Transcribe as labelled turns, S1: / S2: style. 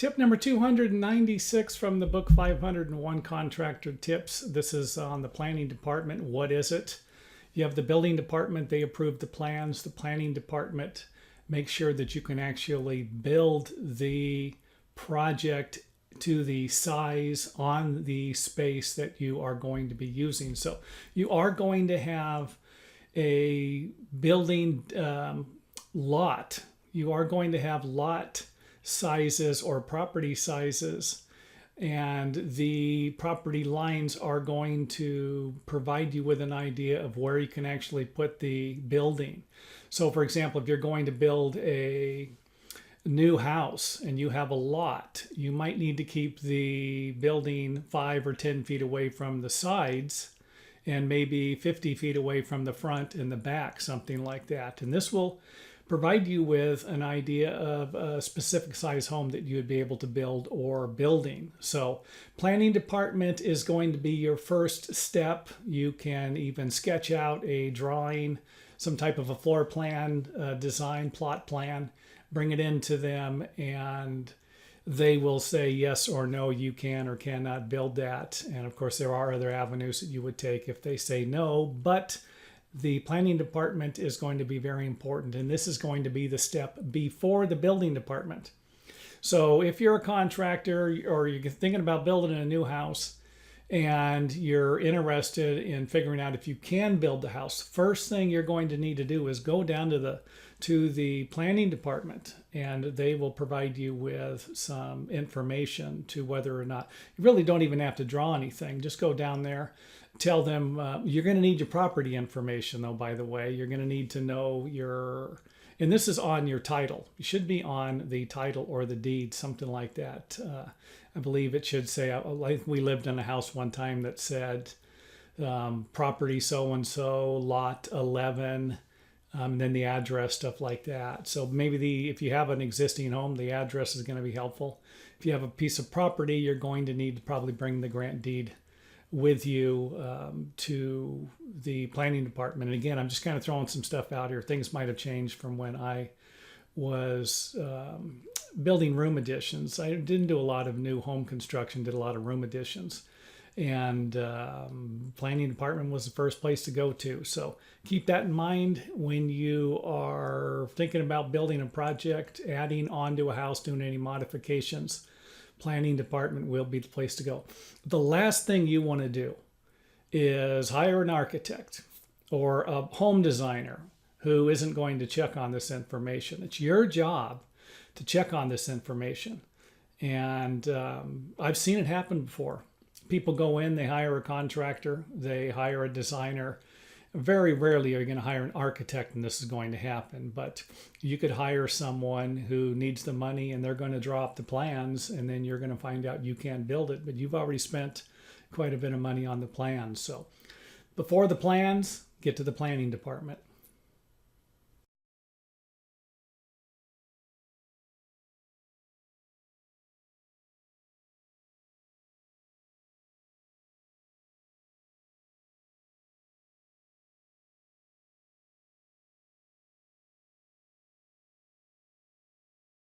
S1: Tip number 296 from the book 501 Contractor Tips. This is on the planning department. What is it? You have the building department. They approve the plans. The planning department makes sure that you can actually build the project to the size on the space that you are going to be using. So you are going to have a building lot. You are going to have lot sizes or property sizes, and the property lines are going to provide you with an idea of where you can actually put the building. So for example, if you're going to build a new house and you have a lot, you might need to keep the building 5 or 10 feet away from the sides and maybe 50 feet away from the front and the back, something like that. And this will provide you with an idea of a specific size home that you would be able to build or building. So planning department is going to be your first step. You can even sketch out a drawing, some type of a floor plan, design, plot plan, bring it into them, and they will say yes or no, you can or cannot build that. And of course, there are other avenues that you would take if they say no, but the planning department is going to be very important, and this is going to be the step before the building department. So if you're a contractor or you're thinking about building a new house and you're interested in figuring out if you can build the house, first thing you're going to need to do is go down to the planning department, and they will provide you with some information to whether or not, you really don't even have to draw anything. Just go down there, tell them you're going to need your property information though, by the way. You're going to need to know and this is on your title. You should be on the title or the deed, something like that. I believe it should say, like we lived in a house one time that said property so-and-so, lot 11, then the address, stuff like that. So maybe if you have an existing home, the address is going to be helpful. If you have a piece of property, you're going to need to probably bring the grant deed with you to the planning department. And again, I'm just kind of throwing some stuff out here. Things might have changed from when I was building room additions. I didn't do a lot of new home construction, did a lot of room additions. And planning department was the first place to go to. So keep that in mind when you are thinking about building a project, adding onto a house, doing any modifications. Planning department will be the place to go. The last thing you want to do is hire an architect or a home designer who isn't going to check on this information. It's your job to check on this information. And I've seen it happen before. People go in, they hire a contractor, they hire a designer. Very rarely are you going to hire an architect and this is going to happen, but you could hire someone who needs the money and they're going to draw up the plans, and then you're going to find out you can't build it, but you've already spent quite a bit of money on the plans. So before the plans, get to the planning department.